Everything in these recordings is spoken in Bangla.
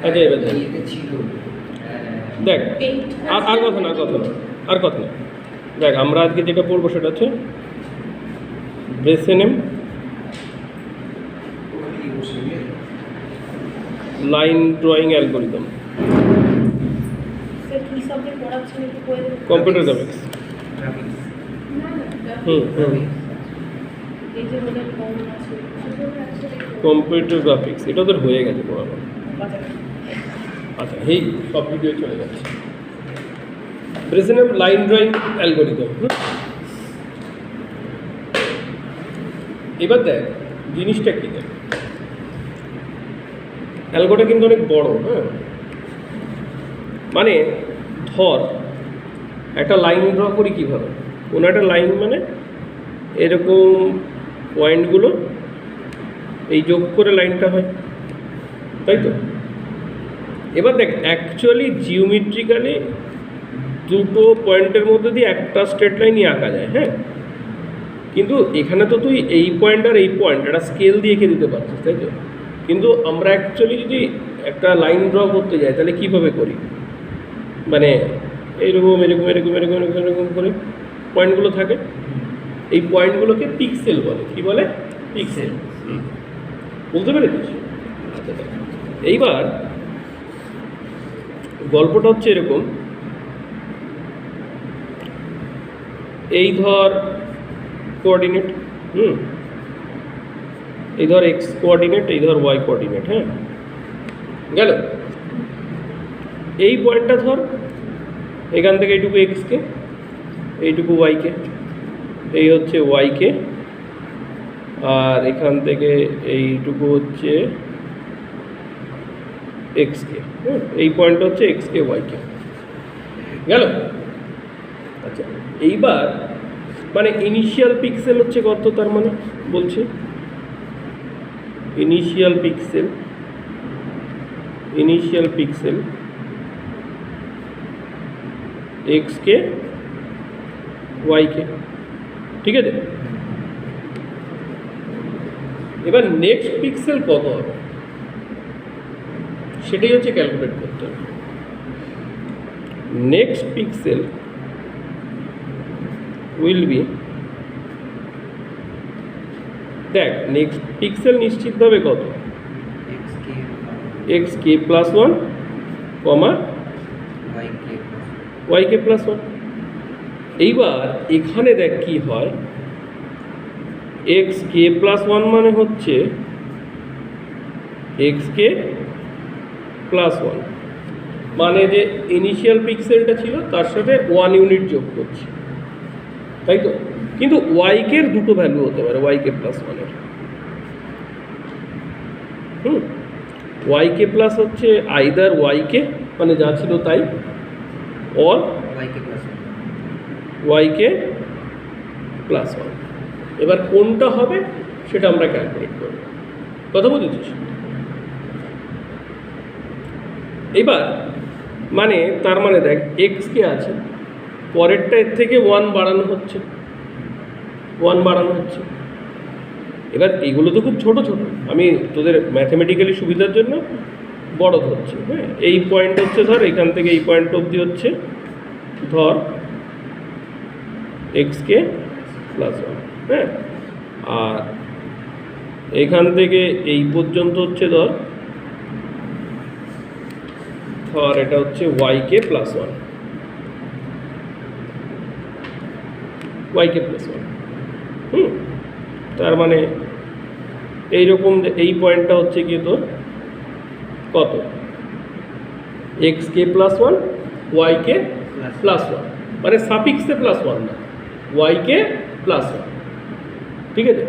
আচ্ছা এবার দেখ দেখ আর কথা না আর কথা না দেখ আমরা আজকে যেটা পড়বো সেটা হচ্ছে Bresenham line drawing algorithm computer graphics computer graphics এটা তোর হয়ে গেছে পড়ানো। আচ্ছা এই সব ভিডিও চলে যাচ্ছে ব্রেসেনেম লাইন ড্রয়িং অ্যালগোরিদম। এবার দেখ জিনিসটা কি দেখ অ্যালগোটা কিন্তু অনেক বড়। হ্যাঁ মানে ধর একটা লাইন ড্র করি কীভাবে, কোনো একটা লাইন মানে এরকম পয়েন্টগুলো এই যোগ করে লাইনটা হয়, তাই তো? এবার দেখ অ্যাকচুয়ালি জিওমেট্রিক্যালি দুটো পয়েন্টের মধ্যে দিয়ে একটা স্ট্রেট লাইনই আঁকা যায়। হ্যাঁ কিন্তু এখানে তো তুই এই পয়েন্ট আর এই পয়েন্ট একটা স্কেল দিয়ে এঁকে দিতে পারছিস, তাই তো? কিন্তু আমরা অ্যাকচুয়ালি যদি একটা লাইন ড্র করতে যাই তাহলে কীভাবে করি, মানে এইরকম এরকম এরকম এরকম এরকম এরকম করে পয়েন্টগুলো থাকে, এই পয়েন্টগুলোকে পিক্সেল বলে। কি বলে? পিক্সেল। বুঝতে পেরেছিস? এইবার গল্পটা হচ্ছে এরকম, এই ধর কোঅর্ডিনেট, এই ধর এক্স কোঅর্ডিনেট, এই ধর ওয়াই কোঅর্ডিনেট। হ্যাঁ গেল, এই পয়েন্টটা ধর এখান থেকে এইটুকু এক্সকে, এইটুকু ওয়াইকে, এই হচ্ছে ওয়াইকে, আর এখান থেকে এইটুকু হচ্ছে এক্সকে। এই পয়েন্টটা হচ্ছে এক্সকে ওয়াইকে। গেল? আচ্ছা এইবার মানে ইনিশিয়াল পিক্সেল হচ্ছে কত, তার মানে বলছে ইনিশিয়াল পিক্সেল এক্সকে ওয়াইকে, ঠিক আছে? এবার নেক্সট পিক্সেল কত হবে সেটাই হচ্ছে ক্যালকুলেট করতে হবে। নেক্সট পিক্সেল উইল বি, দেখ নেক্সট পিক্সেল নিশ্চিতভাবে কত, এক্স কে প্লাস ওয়ান কমা ওয়াই কে প্লাস ওয়ান। এইবার এখানে দেখ কি হয়, এক্স কে প্লাস ওয়ান মানে হচ্ছে এক্স কে প্লাস ওয়ান, মানে যে ইনিশিয়াল পিক্সেলটা ছিল তার সাথে 1 ইউনিট যোগ করছি, তাই তো? কিন্তু ওয়াইকের দুটো ভ্যালু হতে পারে, ওয়াইকে প্লাস ওয়ানের। ওয়াইকে প্লাস হচ্ছে আইদার ওয়াইকে মানে যা ছিল তাই, অর ওয়াইকে প্লাস ওয়ান। এবার কোনটা হবে সেটা আমরা ক্যালকুলেট করব। কথা বুঝেছিস? এবার মানে তার মানে দেখ এক্সকে আছে, পরেরটা এর থেকে 1 বাড়ানো হচ্ছে, এবার এইগুলো তো খুব ছোট ছোট, আমি তোদের ম্যাথমেটিক্যালি সুবিধার জন্য বড় ধরছি। হ্যাঁ এই পয়েন্ট হচ্ছে ধর এখান থেকে এই পয়েন্ট অবধি হচ্ছে ধর এক্সকে প্লাস ওয়ান। হ্যাঁ আর এখান থেকে এই পর্যন্ত হচ্ছে ধর এটা হচ্ছে ওয়াইকে প্লাস ওয়ান, ওয়াইকে প্লাস ওয়ান। তার মানে এইরকম এই পয়েন্টটা হচ্ছে কি তোর কত, এক্স কে প্লাস ওয়ান ওয়াইকে প্লাস ওয়ান, মানে সাফিক্সে প্লাস ওয়ান না, ওয়াইকে প্লাস ওয়ান। ঠিক আছে?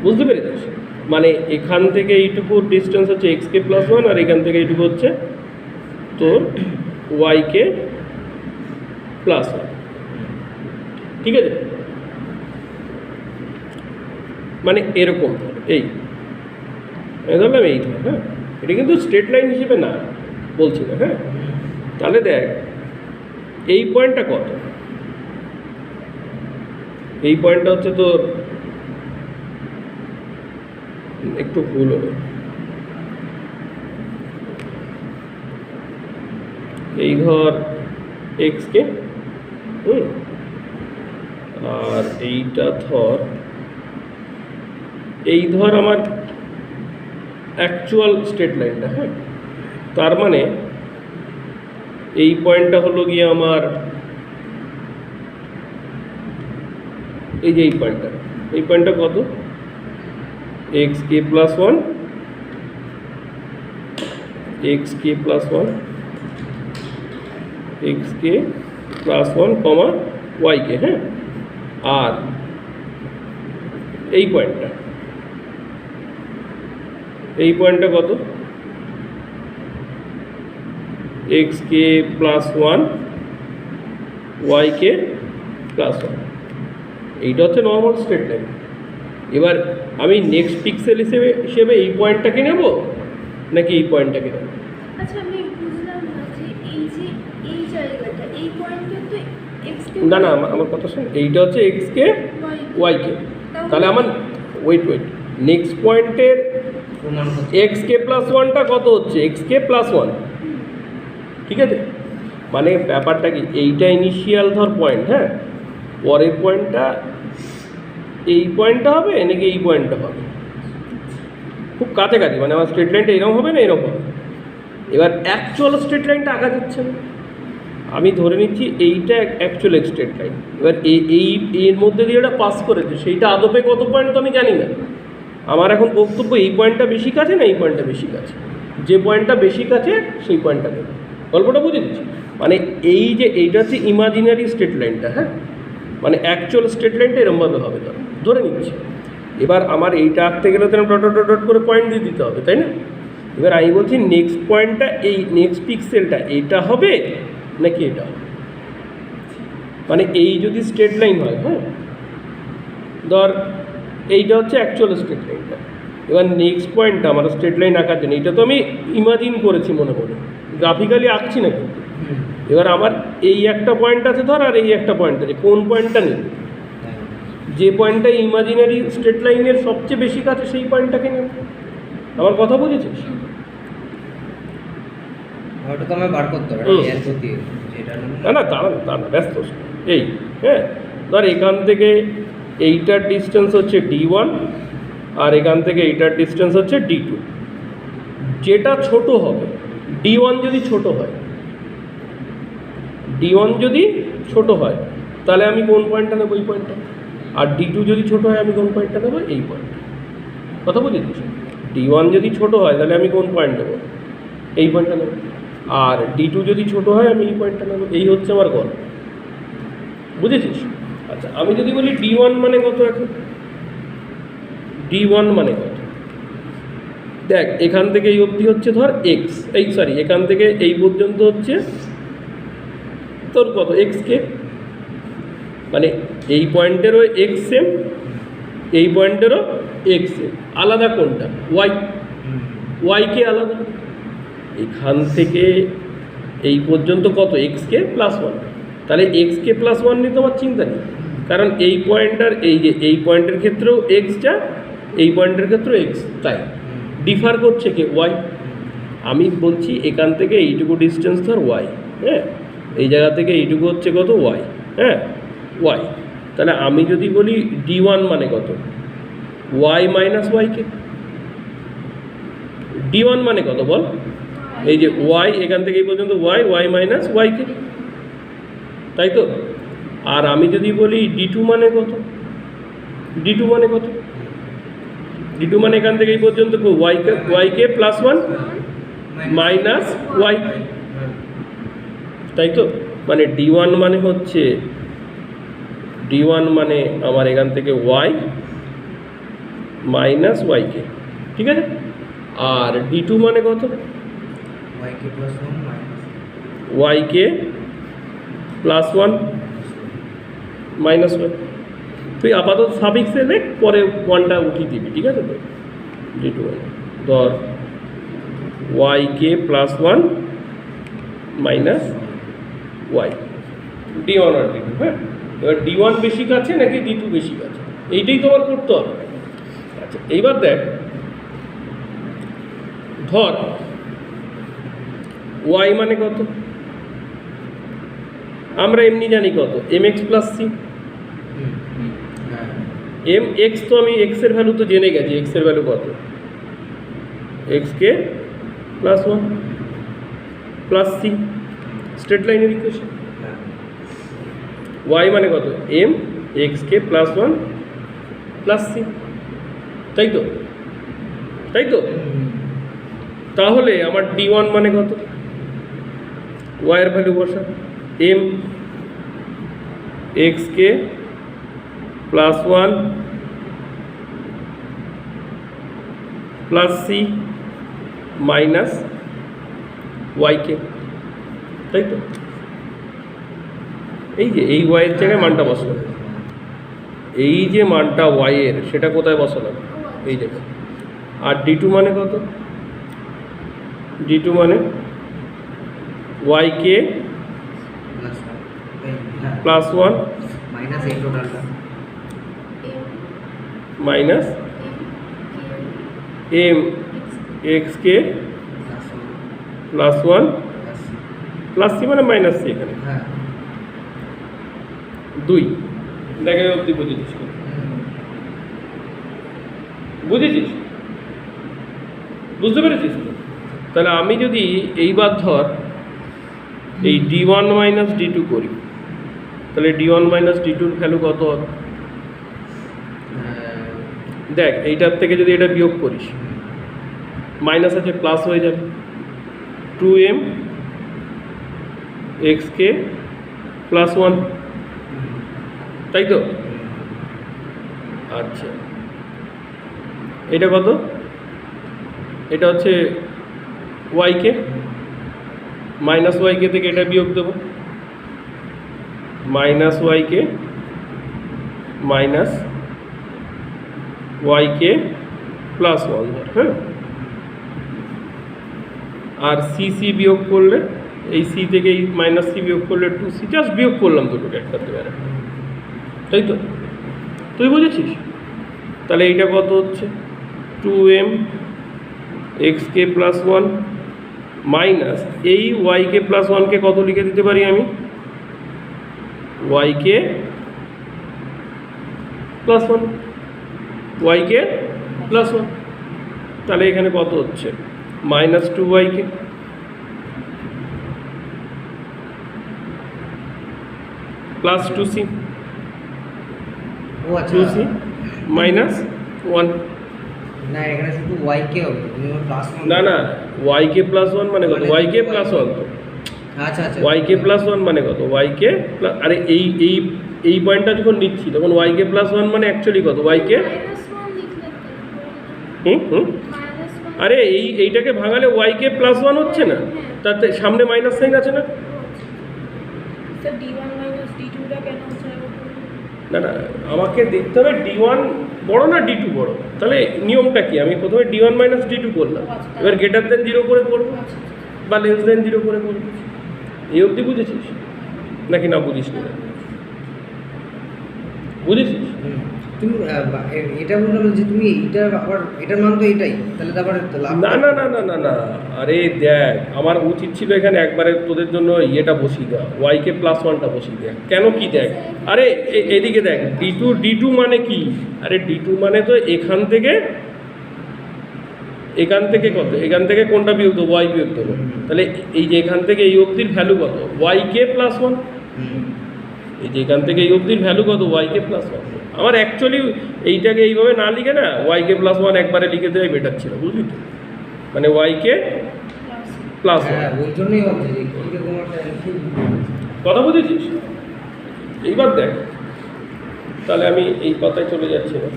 বুঝতে পেরেছিস? মানে এখান থেকে এইটুকু ডিস্টেন্স হচ্ছে এক্স কে প্লাস ওয়ান, আর এখান থেকে এইটুকু হচ্ছে তোর ওয়াইকে প্লাস ওয়ান। ঠিক আছে? মানে এরকম এই ধরলাম এই ধর। হ্যাঁ এটা কিন্তু স্ট্রেট লাইন হিসেবে না বলছি না। হ্যাঁ তাহলে দেখ এই পয়েন্টটা কত, এই পয়েন্টটা হচ্ছে তোর একটু ভুল হলো, এই ধর এক্সকে, আর এইটা ধর, এই ধর আমার অ্যাকচুয়াল স্ট্রেট লাইনটা, হ্যাঁ। তার মানে এই পয়েন্টটা হলো গিয়ে আমার এই যে এই পয়েন্টটা কত, এক্স কে প্লাস ওয়ান, এক্স কে প্লাস ওয়ান, এক্স কে প্লাস ওয়ান কমা ওয়াই কে, হ্যাঁ। আর এই পয়েন্টটা কত, এক্স কে প্লাস ওয়ান, ওয়াই কে প্লাস ওয়ান। এইটা হচ্ছে নর্মাল স্ট্রেট লাইন। এবার আমি নেক্সট পিক্সেল হিসেবে এই পয়েন্টটাকে নেব নাকি এই পয়েন্টটাকে নেব? আচ্ছা, আমি বুঝলাম না যে এই জায়গাটা এই পয়েন্টে তো এক্স কে, না আমার কথা শুন, এইটা হচ্ছে এক্স কে ওয়াই কে, তাহলে আমার ওয়েট নেক্সট পয়েন্টের এক্স কে প্লাস ওয়ানটা কত হচ্ছে, এক্স কে প্লাস ওয়ান, ঠিক আছে। মানে ব্যাপারটা কি, এইটা ইনিশিয়াল ধর পয়েন্ট, হ্যাঁ। পরের পয়েন্টটা এই পয়েন্টটা হবে নাকি এই পয়েন্টটা হবে, খুব কাছাকাছি, মানে আমার স্ট্রেট লাইনটা এরকম হবে না এরকম হবে। এবার অ্যাকচুয়াল স্ট্রেট লাইনটা আঁকা যাচ্ছে না, আমি ধরে নিচ্ছি এইটা অ্যাকচুয়াল স্ট্রেট লাইন। এবার এর মধ্যে দিয়ে ওটা পাস করেছে, সেইটা আদপে কত পয়েন্ট তো আমি জানি না। আমার এখন বক্তব্য এই পয়েন্টটা বেশি কাছে না এই পয়েন্টটা বেশি কাছে, যে পয়েন্টটা বেশি কাছে সেই পয়েন্টটা দেবে। গল্পটা বুঝে দিচ্ছি, মানে এই যে এইটা হচ্ছে ইমাজিনারি স্ট্রেট লাইনটা, হ্যাঁ। মানে অ্যাকচুয়াল স্ট্রেট লাইনটা এরমভাবে হবে, ধরে নিচ্ছি। এবার আমার এইটা আঁকতে গেলে তো ডট করে পয়েন্ট দিয়ে দিতে হবে, তাই না? এবার আমি বলছি নেক্সট পয়েন্টটা, এই নেক্সট পিক্সেলটা এইটা হবে নাকি এটা হবে। মানে এই যদি স্ট্রেট লাইন হয়, হ্যাঁ, ধর এইটা হচ্ছে অ্যাকচুয়াল স্ট্রেট লাইনটা। এবার নেক্সট পয়েন্টটা আমার স্ট্রেট লাইন আঁকার জন্য, এটা তো আমি ইমাজিন করেছি মনে মনে, গ্রাফিক্যালি আঁকছি না কিন্তু। এবার আমার এই একটা পয়েন্ট আছে ধর, আর এই একটা পয়েন্ট আছে, কোন পয়েন্টটা নেব? যে পয়েন্টটা ইমাজিনারি স্ট্রেট লাইনের সবচেয়ে বেশি কাছে সেই পয়েন্টটাকে নেব। আমার কথা বুঝেছিস? ওটা তো আমি বার করতে হবে না দাঁড়া ব্যস্ত এই, হ্যাঁ। ধর এখান থেকে এইটার ডিস্টেন্স হচ্ছে D1, আর এখান থেকে এইটার ডিস্টেন্স হচ্ছে D2। যেটা ছোট হবে, D1 যদি ছোট হয়, তাহলে আমি কোন পয়েন্টটা নেবো? এই পয়েন্টটা। আর D2 যদি ছোট হয় আমি কোন পয়েন্টটা নেবো? এই পয়েন্ট। কথা বুঝেছিস? D1 যদি ছোট হয় তাহলে আমি কোন পয়েন্ট নেবো? এই পয়েন্টটা নেবো। আর D2 যদি ছোট হয় আমি এই পয়েন্টটা নেবো। এই হচ্ছে আমার গল্প, বুঝেছিস? আচ্ছা, আমি যদি বলি D1 মানে কত, এখন D1 মানে কত, দেখ এখান থেকে এই অবধি হচ্ছে ধর এক্স, এখান থেকে এই পর্যন্ত হচ্ছে তোর কত, এক্স কে। মানে এই পয়েন্টেরও এক্স সেম, এই পয়েন্টেরও এক্স সেম, আলাদা কোনটা? ওয়াই কে আলাদা। এখান থেকে এই পর্যন্ত কত, এক্স কে প্লাস ওয়ান। তাহলে এক্স কে প্লাস ওয়ান নিয়ে তোমার চিন্তা নেই, কারণ এই পয়েন্টার এই পয়েন্টের ক্ষেত্রেও এক্স যা, এই পয়েন্টের ক্ষেত্রেও এক্স তাই। ডিফার করছে কে? ওয়াই। আমি বলছি এখান থেকে এইটুকু ডিস্টেন্স ধর ওয়াই, হ্যাঁ। এই জায়গা থেকে এইটুকু হচ্ছে কত, ওয়াই, হ্যাঁ, ওয়াই। তাহলে আমি যদি বলি D1 মানে কত, ওয়াই মাইনাস ওয়াই কে। D1 মানে কত বল? এই যে ওয়াই, এখান থেকে এই পর্যন্ত ওয়াই মাইনাস ওয়াই কে, তাই তো। আর আমি যদি বলি D2 মানে কত, D2 মানে এখান থেকে এই পর্যন্ত ওয়াই কে প্লাস ওয়ান মাইনাস ওয়াই, তাই তো। মানে D1 মানে হচ্ছে, D1 মানে আমার এখান থেকে ওয়াই মাইনাস ওয়াই কে, ঠিক আছে। আর D2 মানে কত, ওয়াই কে প্লাস ওয়ান মাইনাস ওয়াই। তুই আপাতত সাফিক্সে লেখ, পরে ওয়ানটা উঠিয়ে দিবি, ঠিক আছে তো। D2 ধর ওয়াই কে plus one minus y, D1 আর D2, হ্যাঁ। এবার D1 বেশি কাছে নাকি D2 বেশি কাছে, এইটাই তোমার করতে হবে। আচ্ছা, এইবার দেখ, ধর ওয়াই মানে কত, আমরা এমনি জানি কত এম এক্স প্লাস সি। হ্যাঁ এম এক্স তো আমি এক্সের ভ্যালু তো জেনে গেছি, এক্সের ভ্যালু কত, এক্স কে plus one plus c, straight লাইনের ইকুয়েশন। হ্যাঁ ওয়াই মানে কত এম এক্স কে প্লাস ওয়ান প্লাস সি, তাই তো, তাই তো। তাহলে আমার ডি ওয়ান মানে কত, ওয়াইয়ের ভ্যালু বসা এম এক্স কে plus one plus c minus Y k, তাই তো। এই যে এই ওয়াইয়ের জায়গায় মানটা বসালাম, এই যে মানটা ওয়াইয়ের সেটা কোথায় বসালাম, এই জায়গায়। আর ডি টু মানে কত, ডি টু মানে ওয়াই কে প্লাস ওয়ান মাইনাস এই টোটালটা মাইনাস এম এক্স কে প্লাস ওয়ান প্লাস সি মানে মাইনাস সি, এখানে হ্যাঁ দুই। দেখা অবধি বুঝেছিস, বুঝেছিস, বুঝতে পেরেছিস তো? তাহলে আমি যদি এইবার ধর এই D one minus D two করি, তাহলে ডি ওয়ান মাইনাস ডি টুর ভ্যালু কত হবে? দেখ এইটার থেকে যদি এটা বিয়োগ করিস, মাইনাস আছে প্লাস হয়ে যাবে, টু এম এক্স কে প্লাস ওয়ান, তাই তো। আচ্ছা এটা কত, এটা হচ্ছে ওয়াই কে, মাইনাস ওয়াই কে থেকে এটা বিয়োগ দেবো, মাইনাস ওয়াই কে মাইনাস ওয়াই কে প্লাস ওয়ান, হ্যাঁ। আর সি সি বিয়োগ করলে, এই সি থেকে এই মাইনাস সি বিয়োগ করলে টু সি, জাস্ট বিয়োগ করলাম দুটোকে একসাথে, তাই তো। তুই বুঝেছিস? তাহলে এইটা কত হচ্ছে টু এম এক্স কে প্লাস ওয়ান মাইনাস এই ওয়াই কে প্লাস ওয়ানকে কত লিখে দিতে পারি আমি, ওয়াই কে প্লাস ওয়ান, ওয়াই কে প্লাস ওয়ান। তাহলে এখানে কত হচ্ছে মাইনাস টু ওয়াই কে প্লাস টু সি, ও আচ্ছা টু সি মাইনাস ওয়ান। না এখানে শুধু ওয়াই কে হবে, তুমি প্লাস না না, ওয়াই কে প্লাস ওয়ান মানে কত, ওয়াই কে প্লাস ওয়ান তো, আচ্ছা আচ্ছা ওয়াই কে প্লাস ওয়ান মানে কত, ওয়াই কে প্লাস, আরে এই এই এই পয়েন্টটা যখন নিচ্ছি তখন ওয়াই কে প্লাস ওয়ান মানে অ্যাকচুয়ালি কত, ওয়াই কে, হুম হুম, আরে এইটাকে ভাঙালে ওয়াই কে প্লাস ওয়ান হচ্ছে না, তাতে সামনে মাইনাস সাইন আছে না। না না, আমাকে দেখতে হবে ডি ওয়ান বড় না ডি টু বড়, তাহলে নিয়মটা কি, আমি প্রথমে D one minus D two করলাম, এবার গ্রেটার দেন জিরো করে করবো বা লেস দেন জিরো করে করবো। এই অবধি বুঝেছিস নাকি না বুঝিস না, বুঝেছিস? তুমি এটা বললাম যে তুমি এইটা আবার এটার মান তো এটাই, তাহলে তো আবার লাভ না না না না না না, আরে দেখ আমার উচিত ছিল এখানে একবারে তোদের জন্য ইয়েটা বসিয়ে দেওয়া, ওয়াই কে প্লাস ওয়ানটা বসিয়ে দেওয়া। কেন কি দেখ, আরে এদিকে দেখ ডি টু মানে কি, আরে ডি টু মানে তো এখান থেকে কত, এখান থেকে কোনটা বিয়োগ দেবো, ওয়াই বিয়োগ দেবো, তাহলে এই যে এখান থেকে এই অবধির ভ্যালু কত, ওয়াই কে প্লাস ওয়ান, এই যে এখান থেকে এই অবধির ভ্যালু কত, ওয়াই কে প্লাস ওয়ান। আমার অ্যাকচুয়ালি এইটাকে এইভাবে না লিখে না ওয়াই কে প্লাস ওয়ান একবারে লিখে দেওয়াই বেটার ছিল, বুঝলি তো, মানে ওয়াই কে প্লাস ওয়ান। হ্যাঁ ওই জন্যই ভাবছি যে কিরকম একটা কথা বুঝেছিস? এইবার দেখ, তাহলে আমি এই পাতায় চলে যাচ্ছি না,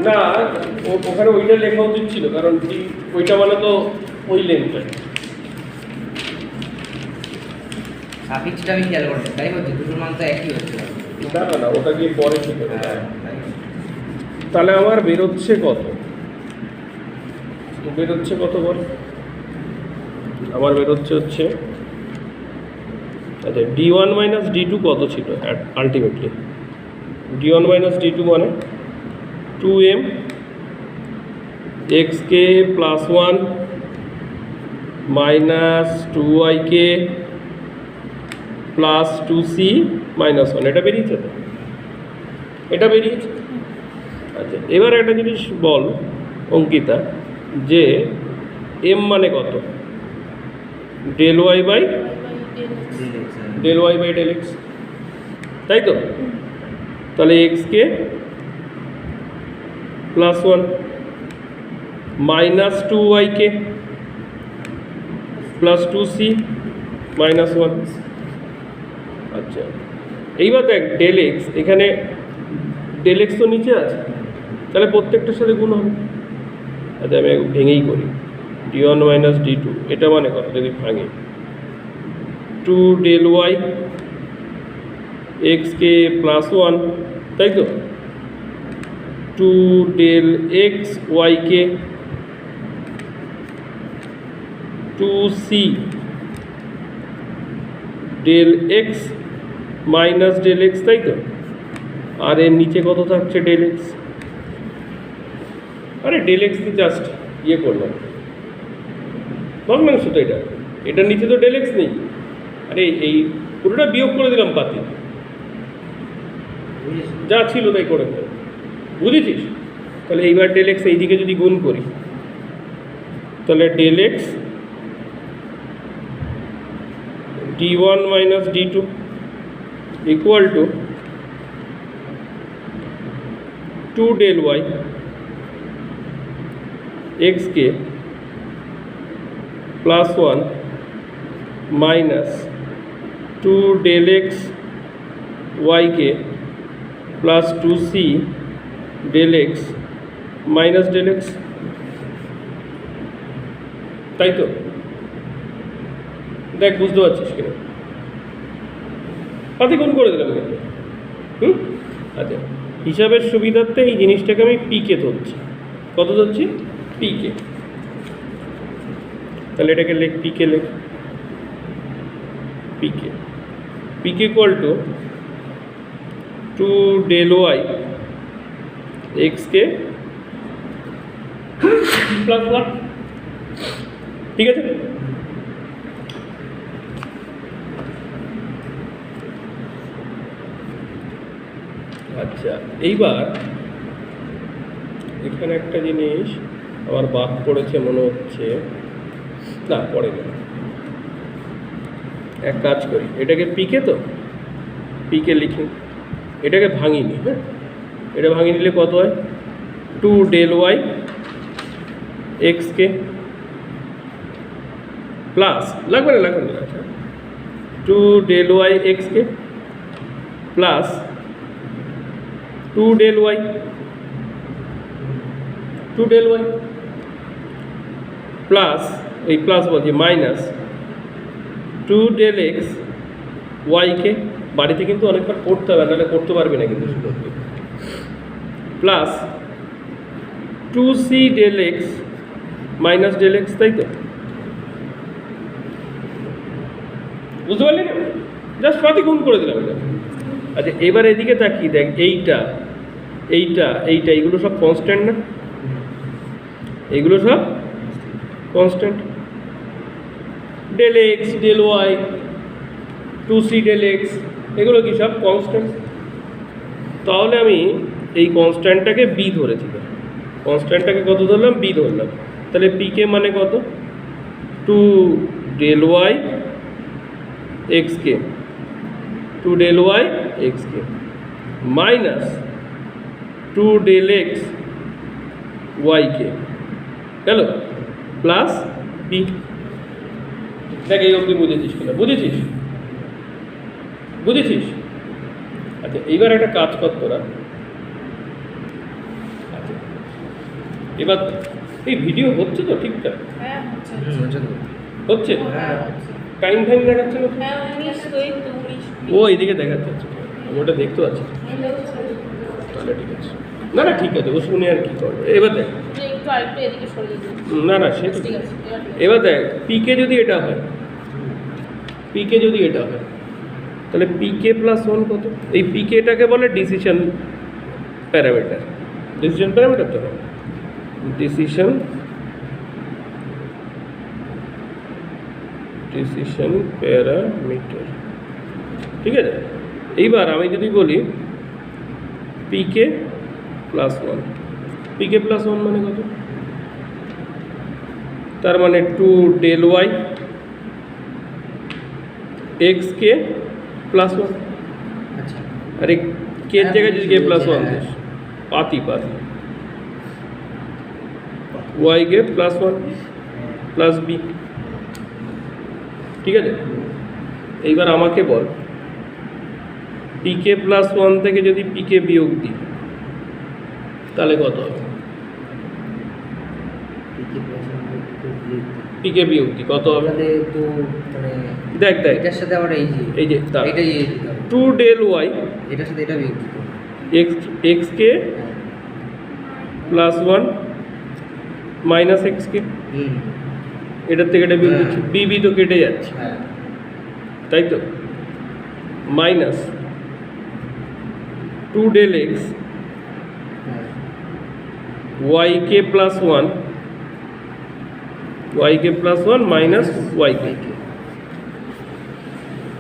না ওখানে ওইটা লেখা উচিত ছিল, কারণ ওইটা মানে তো ওই লেন্থটাই। সাফিক্সটা আমি খেয়াল করছি, তাই বলছি দুটোর মান তো একই হচ্ছে। না না না, ওটা গিয়ে পরে ঠিক হবে। হ্যাঁ তাহলে আমার বেরোচ্ছে কত, বেরোচ্ছে কত বল, আমার বেরোচ্ছে হচ্ছে, আচ্ছা d one minus D two কত ছিল ultimately, d one minus D two মানে টু এম এক্স কে plus one minus 2yk plus 2c minus 1, এটা বেরিয়েছে তো? এটা বেরিয়েছে। আচ্ছা, এবার একটা জিনিস বল অঙ্কিতা, যে m মানে কত? Del Y by del x, তাই তো? তাহলে এক্সকে plus 1 minus 2yk plus 2c minus 1। আচ্ছা, এইবার দেখ ডেল এক্স, এখানে ডেল এক্স তো নিচে আছে, তাহলে প্রত্যেকটার সাথে গুণ হবে। আচ্ছা, আমি ভেঙেই করি, d1 মাইনাস d2, এটা মানে কত যদি ভাঙে? 2 ডেল ওয়াই এক্সকে প্লাস 1, তাই তো? 2 del x y k 2c del x minus del x, তাই তো? আর এর নিচে কত থাকছে? Del x. আরে ডেল এক্স জাস্ট ইয়ে করলাম, ভগ্নাংশ তো এটা, এটার নিচে তো ডেল এক্স নেই। আরে এই পুরোটা বিয়োগ করে দিলাম পাতি, যা ছিল তাই করে দিলাম, বুঝেছিস? তাহলে এইবার ডেল এক্স এইদিকে যদি গুণ করি, তাহলে del x d1 minus d2 equal to 2 del y x k plus 1 minus 2 del x y k plus 2c del x minus del x, তাই তো? দেখ বুঝতে পারছিস কিনা? পাতি গুণ করে দিলাম কিন্তু। আচ্ছা, হিসাবের সুবিধার্থে এই জিনিসটাকে আমি পিকে ধরছি। কত ধরছি? পিকে। তাহলে এটাকে লেখ, পিকে লেখ, p k. P k equal to 2 del y x k plus 1, ঠিক আছে? আচ্ছা, এইবার এখানে একটা জিনিস আমার বাদ পড়েছে মনে হচ্ছে, না পড়েনি। এক কাজ করি, এটাকে পিকে, তো পিকে লিখি, এটাকে ভাঙিনি। হ্যাঁ, এটা ভাঙিয়ে নিলে কত হয়? 2 ডেল ওয়াই এক্সকে প্লাস, লাগবে না আচ্ছা, 2 del y x k plus 2 del y plus, এই প্লাস বলছি, মাইনাস 2 ডেল এক্স ওয়াইকে, বাড়িতে কিন্তু অনেকবার করতে হবে, নাহলে করতে পারবি না কিন্তু, plus 2c del x minus del x, তাই তো? বুঝতে পারলি না? জাস্ট পাতি গুণ করে দিলাম এটা। আচ্ছা, এবার এদিকে তাকিয়ে দেখ, এইটা এইগুলো সব কনস্ট্যান্ট না? এগুলো সব constant. Del X, del Y, 2c del X, এগুলো কি সব কনস্ট্যান্ট? তাহলে আমি এই কনস্ট্যান্টটাকে বি ধরেছি, কনস্ট্যান্টটাকে কত ধরলাম? বি ধরলাম। তাহলে পিকে মানে কত? 2 del y x k, 2 del y x k minus 2 del x y k, গেল প্লাস বি। দেখ এই অবধি বুঝেছিস কিনা? বুঝেছিস? আচ্ছা, এইবার একটা কাজ কর তোরা। আচ্ছা, এবার এই ভিডিও হচ্ছে তো ঠিকঠাক? হচ্ছে? টাইম দেখাচ্ছে না? ও এইদিকে দেখাচ্ছে, আমি ওটা দেখতে পাচ্ছি। তাহলে ঠিক আছে, না ঠিক আছে, ও শুনে আর কি করবে। এবার দেখ, না সে ঠিক আছে। এবার দেখ, পিকে যদি এটা হয়, তাহলে পিকে প্লাস 1 কত? এই পিকেটাকে বলে ডিসিশন প্যারামিটার। তো ডিসিশন ডিসিশন প্যারামিটার। ঠিক আছে, এইবার আমি যদি বলি পিকে প্লাস ওয়ান, পিকে প্লাস ওয়ান মানে কত? তার মানে 2 del y এক্স কে প্লাস ওয়ান। আচ্ছা আরে কে এর জায়গায় যদি কে প্লাস ওয়ান হ্যাঁ। দিস, পাতি ওয়াই কে প্লাস ওয়ান প্লাস বি। ঠিক আছে, এইবার আমাকে বল পিকে প্লাস ওয়ান থেকে যদি পিকে বিয়োগ দিই তাহলে কত হবে? পিকে বিয়োগ দিই কত হবে? তাহলে তো মানে দেখ দেখ, এটার সাথে আবার এই যে তার এটাই এই দিতে হবে। 2 del y এটার সাথে এটা বিয়োগ দিতে হবে। এক্স কে প্লাস ওয়ান মাইনাস এক্স কে, হুম এটার থেকে এটা বিয়োগ হ্যাঁ। দিচ্ছি, বি তো কেটে যাচ্ছে, হ্যাঁ তাই তো? মাইনাস 2 del x হ্যাঁ y কে প্লাস ওয়ান, y কে প্লাস ওয়ান মাইনাস y কে।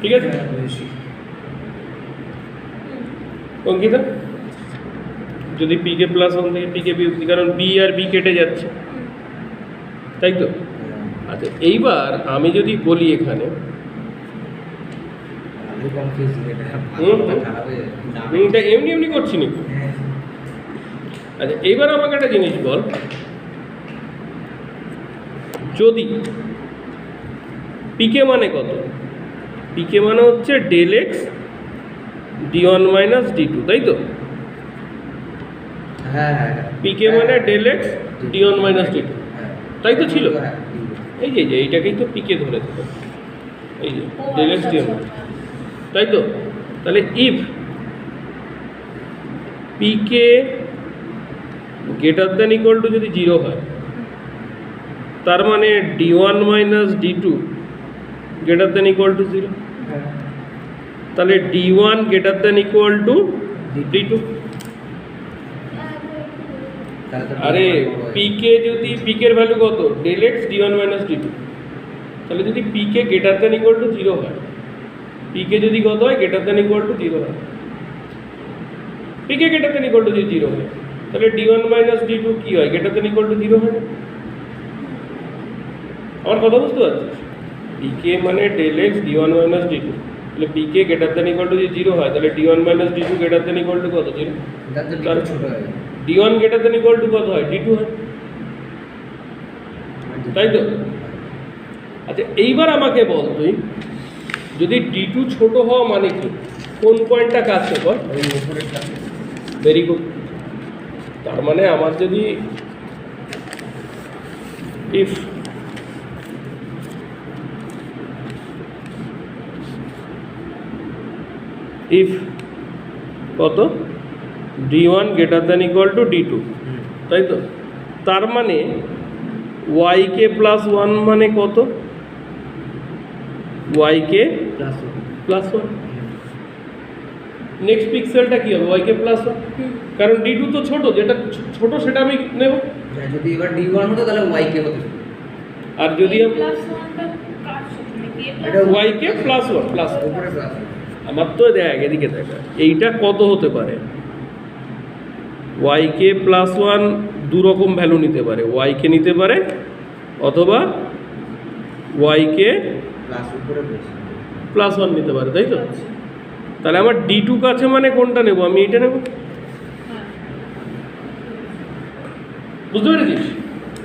ঠিক আছে হ্যাঁ, বুঝেছি। অঙ্কিতা, যদি পি কে প্লাস ওয়ান থেকে পি কে বিয়োগ দিই, কারণ বি আর বি কেটে যাচ্ছে, তাই তো? আচ্ছা, এইবার আমি যদি বলি এখানে আমি কনফিউজ এটা হুম, হুম। খারাপ হয়ে যাবে। এটা এমনি এমনি করছি নাকি? হ্যাঁ আচ্ছা, এইবার আমাকে একটা জিনিস বল, যদি পিকে মানে কত? পিকে মানে হচ্ছে del X D one minus D two, তাই তো? হ্যাঁ হ্যাঁ পিকে মানে del X D one minus D two, হ্যাঁ। তাই তো ছিল? হ্যাঁ, এই যে এইটাকেই তো পিকে ধরে দিল, এই যে ও ডেল এক্স ডি আচ্ছা, ওয়ান, তাই তো? তাহলে if PK greater than equal to যদি 0 হয়, তার মানে D one minus D two greater than equal to 0, হ্যাঁ। তাহলে D one greater than equal to D two. তাহলে তো আরে বড় হয়ে পিকে যদি পিকের ভ্যালু কত? Del X D one minus D two, তাহলে যদি PK greater than equal to 0 হয়, পিকে যদি কত হয়? গ্রেটার দ্যান ইকুয়াল টু 0 হয়, p k greater than equal to যদি 0 হয়, তাহলে D one minus D two কী হয়? গ্রেটার দ্যান ইকুয়াল টু 0 হয় না? আমার কথা বুঝতে পারছিস? পিকে মানে del X D one minus D two, তাহলে PK greater than equal to যদি 0 হয়, তাহলে D one minus D two greater than equal to কত? 0। তার তো তার- ছোট হয়ে যাবে। D one greater than equal to কত হয়? ডি টু হয়, তাই তো? আচ্ছা, এইবার আমাকে বল তুই, যদি ডি টু ছোটো হওয়া মানে কি? কোন পয়েন্টটা কাছে বল? ওই উপরের সাথে ভেরি গুড। তার মানে আমার যদি ইফ ইফ কত? D one greater than equal to D two, তাই তো? তার মানে ওয়াই কে প্লাস ওয়ান মানে কত? Y k plus plus one. Next পিক্সেলটা কি হবে? ওয়াই কে প্লাস ওয়ান, কারণ ডি টু তো ছোটো, যেটা ছোট সেটা আমি নেব। যদি এবার D1 হতো তাহলে Y কে হতো। আর যদি প্লাস ওয়ানটা কার সাথে নাকি? এটা ওয়াই কে প্লাস ওয়ান প্লাস উপরে প্লাস আমার তো দেখ, এদিকে দেখ, এইটা কত হতে পারে? ওয়াই কে প্লাস ওয়ান দু রকম ভ্যালু নিতে পারে, ওয়াই কে নিতে পারে অথবা ওয়াই কে প্লাস উপরে প্লাস। প্লাস ওয়ান নিতে পারে, তাই তো? তাহলে আমার ডি টু কাছে মানে কোনটা নেব? আমি এইটা নেব, হ্যাঁ। বুঝতে পেরেছিস?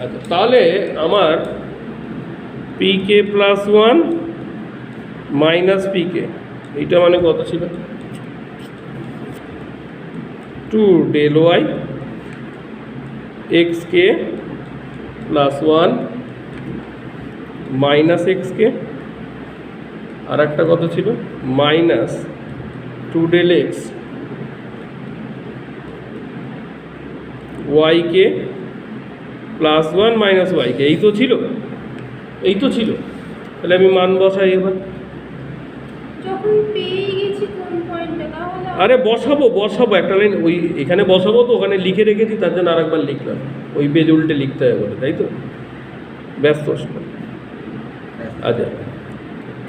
আচ্ছা, তাহলে আমার P K plus one minus P K, এইটা মানে কত ছিল? 2 del y এক্স কে প্লাস ওয়ান মাইনাস এক্স কে, আর একটা কত ছিল? মাইনাস 2 del x y কে প্লাস ওয়ান মাইনাস ওয়াই কে। এই তো ছিল, এই তো ছিল। তাহলে আমি মান বসাই এবার। যখন পেয়ে গেছি কোন পয়েন্টটা, তাহলে আরে বসাবো একটা লাইন, ওই এখানে বসাবো তো, ওখানে লিখে রেখেছি, তার জন্য আরেকবার লিখলাম, ওই পেজ উল্টে লিখতে হবে বলে, তাই তো? ব্যস্ত। আচ্ছা,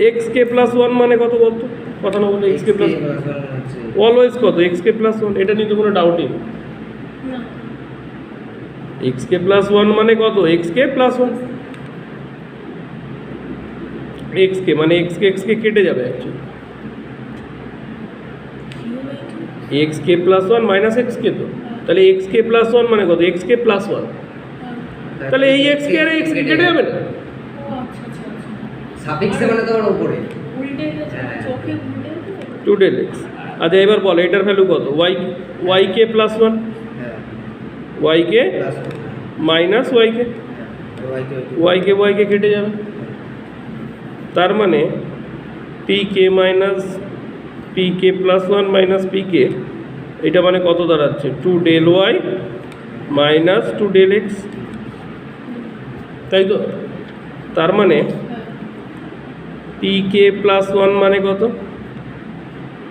এক্স কে প্লাস ওয়ান মানে কত বলতো, কথা না বলে এক্স কে প্লাস হচ্ছে অলওয়েজ কত, এক্স কে প্লাস ওয়ান, এটা নিয়ে তো কোনো ডাউটই নেই। না এক্স কে প্লাস ওয়ান মানে কত, এক্স কে প্লাস ওয়ান, এক্স কে মানে এক্স কে কেটে যাবে অ্যাকচুয়ালি, এক্স কে প্লাস ওয়ান মাইনাস এক্স কে, তো তাহলে এক্স কে প্লাস ওয়ান মানে কত, এক্স কে প্লাস ওয়ান, তাহলে এই এক্স কে আর এক্স কে কেটে যাবে না। ও আচ্ছা আচ্ছা আচ্ছা সাফিক্সে মানে তোমার উপরে উল্টে গেছে চোখে উল্টে গেছে। Two del X. আচ্ছা এবার বল এটার ভ্যালু কত, ওয়াই কে প্লাস ওয়ান, হ্যাঁ ওয়াই কে plus minus Y K, Y K কেটে যাবে, তার মানে P K minus P K plus one minus P K, এটা মানে কত দাঁড়াচ্ছে, two del Y minus two del x, তাই তো। তার মানে পি কে প্লাস ওয়ান মানে কত,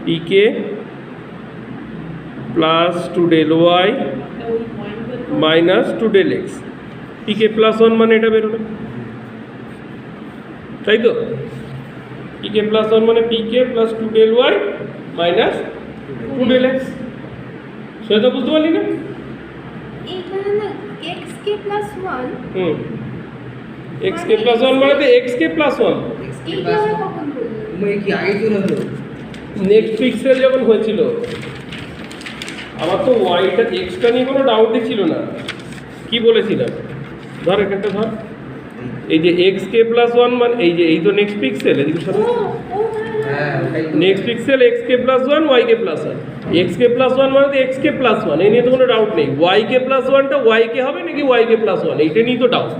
P K plus two del Y ওই পয়েন্ট বের করে minus two del X, P কে প্লাস ওয়ান মানে এটা বেরোবে, তাই তো। পি কে প্লাস ওয়ান মানে P K plus two del Y minus two del X, সেটা তো বুঝতে পারলি না। এইখানে না এক্স কে প্লাস ওয়ান হুম, এক্স কে প্লাস ওয়ান মানে তো এক্স কে প্লাস ওয়ান, এইটা আমরা কখন বলবো? তুমি কি আগে চলে হলো নেক্সট পিক্সেল যখন হয়েছিল, আমার তো ওয়াইটা এক্সটা নিয়ে কোনো ডাউটই ছিল না, কি বলেছিলাম, ধর এখানটা ধর, এই যে এক্স কে প্লাস ওয়ান মানে এই যে এই তো নেক্সট পিক্সেল, এদিকে সরো, ও হ্যাঁ ওটাই তো নেক্সট পিক্সেল এক্স কে প্লাস ওয়ান ওয়াই কে প্লাস ওয়ান, এক্স কে প্লাস ওয়ান মানে তো এক্স কে প্লাস ওয়ান, এই নিয়ে তো কোনো ডাউট নেই। ওয়াই কে প্লাস ওয়ানটা ওয়াই কে হবে নাকি ওয়াই কে প্লাস ওয়ান, এইটা নিয়ে তো ডাউট,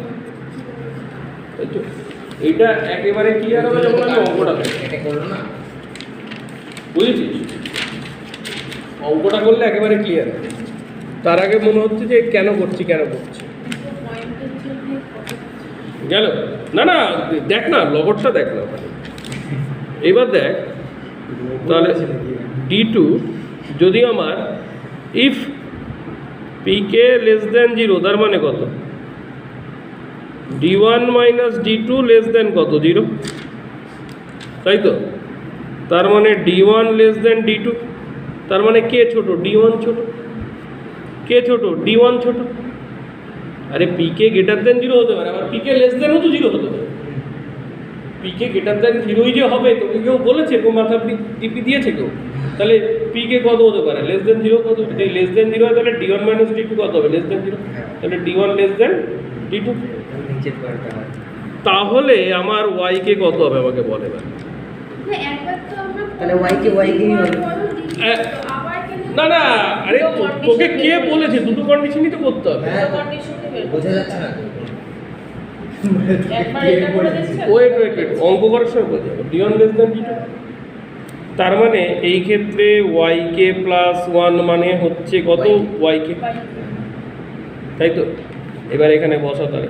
তাই তো। এইটা একেবারে ক্লিয়ার হবে যখন আমি অঙ্কটা করব, এটা করলো না বুঝেছিস, অঙ্কটা করলে একেবারে ক্লিয়ার। তার আগে মনে হচ্ছে যে কেন করছি পয়েন্টের জন্য কত গেল না, না দেখ না লগরটা দেখ না, এবার দেখ তাহলে ডি টু যদি আমার if P K less than zero, তার মানে কত, D one minus D two less than কত, জিরো, তাই তো। তার মানে D one less than D two, তার মানে কে ছোট, ডি ওয়ান ছোট, কে ছোট, ডি ওয়ান ছোট। আরে P k greater than zero হতে পারে, আবার পি কে লেস দেনও তো জিরো হতে পারে, পি কে গ্রেটার দেন জিরোই যে হবে তোকে কেউ বলেছে, কেউ মাথা টিপি দিয়েছে কেউ, তাহলে পি কে কত হতে পারে, লেস দেন জিরো কত, যদি লেস দেন জিরো হয় তাহলে D one minus D two কত হবে, লেস দেন জিরো, তাহলে D one less than D two, নিচের পয়েন্টটা হয় তাহলে আমার ওয়াই কে কত হবে আমাকে বলে এবার। না একবার তো আমরা তাহলে y কে নিয়ে হবে। আবার কেন না না, আরে তোকে কে বলেছে, দুটো কন্ডিশনই তো করতে হবে। হ্যাঁ কন্ডিশনে বের বোঝা যাচ্ছে না একবার এটা করে দেখছেন ওয়েট অঙ্ক করার সময় বোঝা যাবে, D one less than D two, তার মানে এই ক্ষেত্রে ওয়াই কে প্লাস ওয়ান মানে হচ্ছে কত, ওয়াই কে, তাই তো। এবার এখানে বসা তাহলে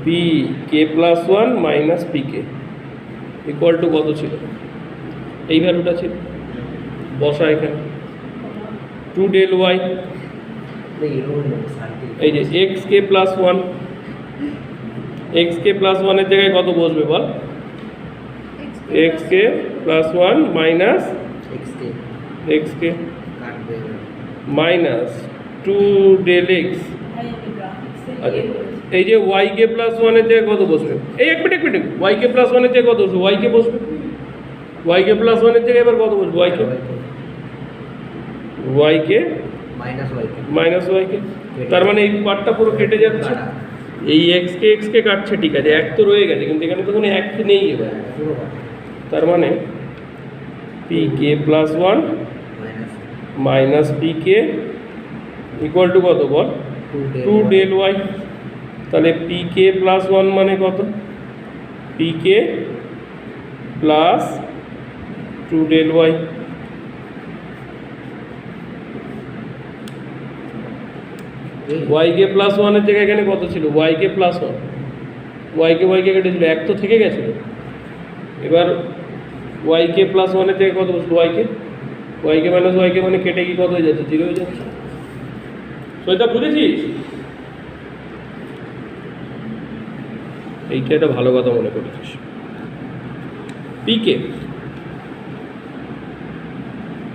p K plus one minus P k equal to কত ছিল, এই ভ্যালুটা ছিল, বসা এখানে টু ডেল ওয়াই, এই যে এক্স কে প্লাস ওয়ান, এক্স কে প্লাস ওয়ানের জায়গায় কত বসবে বল, এক্স কে প্লাস ওয়ান মাইনাস এক্স কে মাইনাস টু ডেল এক্স, আচ্ছা এই যে ওয়াই কে প্লাস ওয়ানের জায়গায় কত বসবে, এই এক মিনিট ওয়াই কে প্লাস ওয়ানের জায়গায় কত বসবে, ওয়াই কে বসবে, ওয়াই কে প্লাস ওয়ানের জায়গায় এবার কত বসবে, ওয়াই কে মাইনাস ওয়াই কে, তার মানে এই পার্টটা পুরো কেটে যাচ্ছে, এই এক্স কে কাটছে, ঠিক আছে, এক তো রয়ে গেছে কিন্তু এখানে তো কোনো এক নেই এবার, তার মানে P K plus one minus P k equal to কত বল, টু ডেল ওয়াই, তাহলে পি কে প্লাস ওয়ান মানে কত, P K plus two del y, y কে প্লাস ওয়ানের জায়গায় এখানে কত ছিল, ওয়াই কে প্লাস ওয়ান, ওয়াই কে কেটেছিল, এক তো থেকে গেছিলো, এবার ওয়াই কে প্লাস ওয়ানের জায়গায় কত বসলো, ওয়াই কে মাইনাস ওয়াই কে মানে কেটে গিয়ে কত হয়ে যাচ্ছে, জিরো হয়ে যাচ্ছে, তো এটা বুঝেছিস। এইটা একটা ভালো কথা মনে করেছিস। পিকে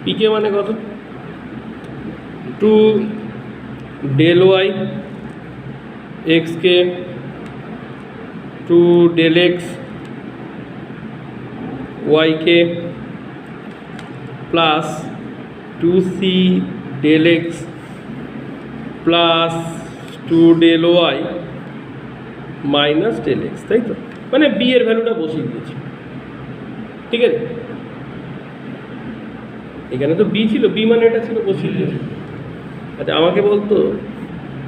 পিকে মানে কত? Two del y x k two del x y k plus two C del x plus two del Y minus del x, তাই তো? মানে বি এর ভ্যালুটা বসিয়ে দিয়েছি, ঠিক আছে? এখানে তো বি ছিল, বি মানে এটা ছিল, বসিয়ে দিয়েছি। আচ্ছা আমাকে বলতো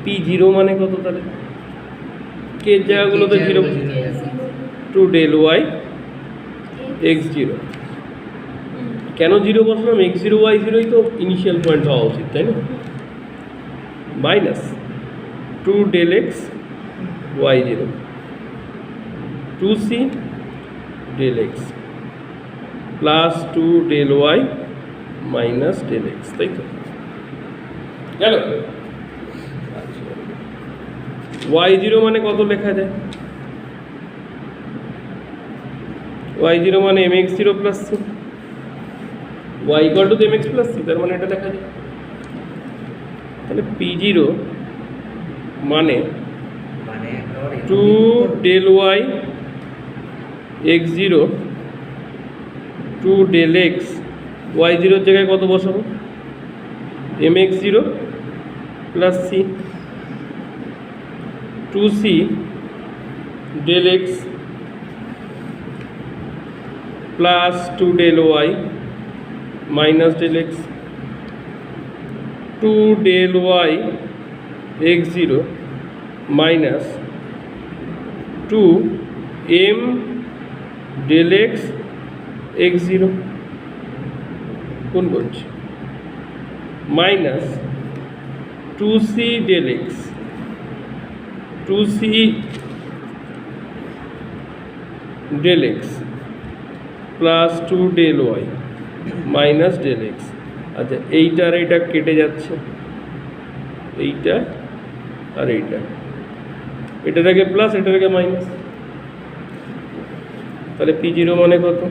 পি জিরো মানে কত তাহলে? কে জায়গাগুলোতে zero, two del Y X zero. কেন জিরো বসলাম? এক্স জিরো ওয়াই জিরোই তো ইনিশিয়াল পয়েন্ট হওয়া উচিত, তাই না? Minus two del X Y zero two C del x plus two del Y minus del x, তাই তো? গেল? ওয়াই জিরো মানে কত লেখা যায়? ওয়াই জিরো মানে M X zero plus C, Y equal to M X plus C, তার মানে এটা লেখা যায়। তাহলে পি জিরো মানে two del Y X zero two del X Y জিরোর জায়গায় কত বসাবো? M X zero plus C two C del x plus two del Y minus del X two del Y X zero minus two M del X X zero কোন বলছি minus two C del X two C del x plus two del Y minus del X. আচ্ছা এইটা আর এইটা কেটে যাচ্ছে, এইটা আর এইটা, এটা থেকে প্লাস এটা থেকে মাইনাস। তাহলে পি জিরো মানে কত?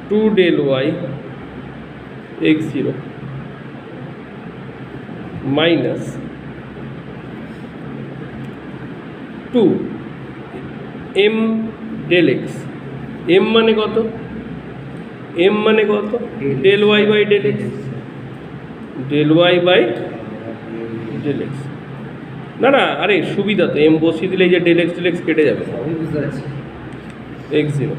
Two del Y X zero minus two M del X. M মানে কত? এম মানে কত? Del Y by del X, del Y by del X. না না আরে সুবিধা তো, এম বসিয়ে দিলে এই যে ডেল এক্স কেটে যাবে, সবই বুঝতে পারছি। X zero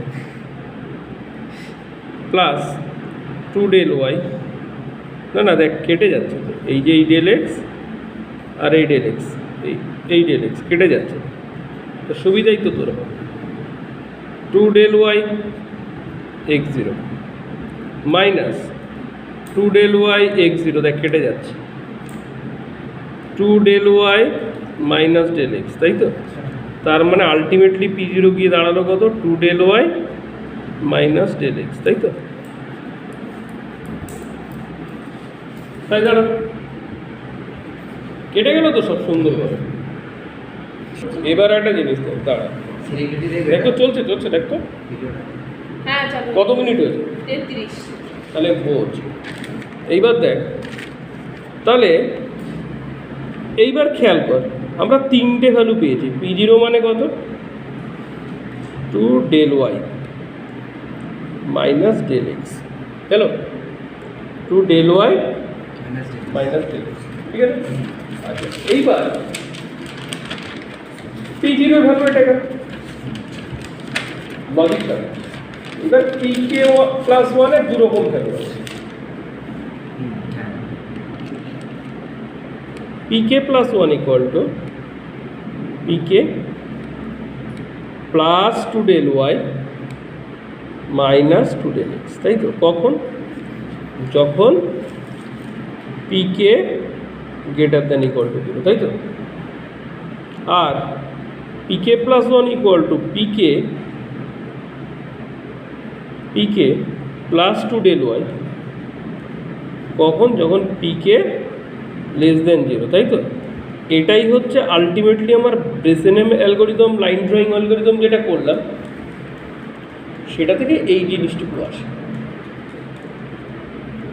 plus two del Y, না না দেখ কেটে যাচ্ছে তো, এই যে এই ডেল এক্স আর এই ডেল এক্স, এই ডেল এক্স কেটে যাচ্ছে, তো সুবিধাই তো তোর। Two del Y X zero minus two del Y X zero, দেখ কেটে যাচ্ছে, two del Y minus del x, তাই তো? তার মানে আলটিমেটলি পি জিরো গিয়ে দাঁড়ালো কত? Two del Y minus del x, তাই তো? তাই দাঁড়া কেটে গেল তো সব সুন্দরভাবে। এবার একটা জিনিস দেখ, দাঁড়া দেখো, চলছে চলছে দেখো হ্যাঁ চলো। কত মিনিট হয়েছে? 33। তাহলে বোঝ। এইবার দেখ, তাহলে এইবার খেয়াল কর, আমরা তিনটে ভ্যালু পেয়েছি। পি জিরো মানে কত? Two del Y minus del X, hello, two del Y minus del X, ঠিক আছে? আচ্ছা এইবার পি জিরো ভ্যালু এটা লজিকটা, এবার পি কে প্লাস ওয়ানের দু রকম ভ্যালু আছে। P k plus one equal to p k plus two del Y minus two del x, তাই তো? কখন? যখন p k greater than equal to zero, তাই তো? আর p k plus one equal to p k plus two del y কখন? যখন পিকে লেস দেন জিরো, তাই তো? এটাই হচ্ছে আলটিমেটলি আমার ব্রেসেনেম অ্যালগোরিদম, লাইন ড্রয়িং অ্যালগোরিদম যেটা করলাম সেটা থেকে এই জিনিসটুকু আসে।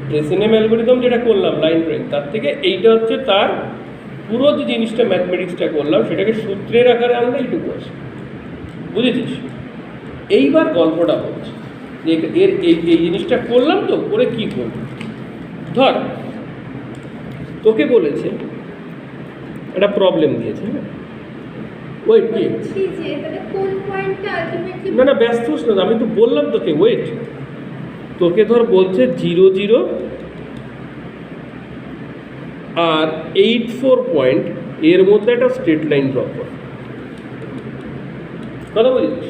ব্রেসেনেম অ্যালগোরিদম যেটা করলাম লাইন ড্রয়িং, তার থেকে এইটা হচ্ছে তার পুরো যে জিনিসটা ম্যাথমেটিক্সটা করলাম সেটাকে সূত্রের আকারে আনলে এইটুকু আসে। বুঝেছিস? এইবার গল্পটা হচ্ছে যে এর এই জিনিসটা করলাম, তো করে কি করব? ধর তোকে বলেছে একটা প্রবলেম দিয়েছে, হ্যাঁ ওয়েট কি বলছি যে তাহলে কোন পয়েন্টটা আলটিমেটলি না না ব্যস্ত হোস না, আমি তো বললাম তোকে ওয়েট। তোকে ধর বলছে 0 0 আর 8 4 পয়েন্ট, এর মধ্যে একটা স্ট্রেট লাইন ড্র কর। কথা বলিস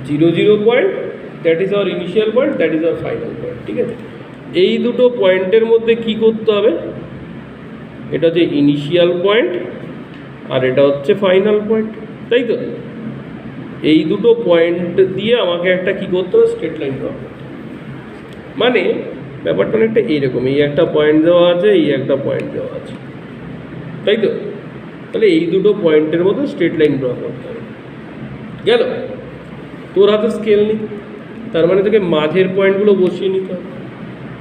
0 0 point, that is our initial point, that is our final point. ঠিক আছে, এই দুটো পয়েন্টের মধ্যে কি করতে হবে? এটা হচ্ছে ইনিশিয়াল পয়েন্ট আর এটা হচ্ছে ফাইনাল পয়েন্ট, তাই তো? এই দুটো পয়েন্ট দিয়ে আমাকে একটা কি করতে হবে? স্ট্রেট লাইন ড্র করতে হবে। মানে ব্যাপারটা অনেকটা এইরকম, এই একটা পয়েন্ট দেওয়া আছে, এই একটা পয়েন্ট দেওয়া আছে, তাই তো? তাহলে এই দুটো পয়েন্টের মধ্যে স্ট্রেট লাইন ড্র করতে হবে। গেল? তোর হাতে স্কেল নেই, তার মানে তোকে মাঝের পয়েন্টগুলো বসিয়ে নিতে হবে।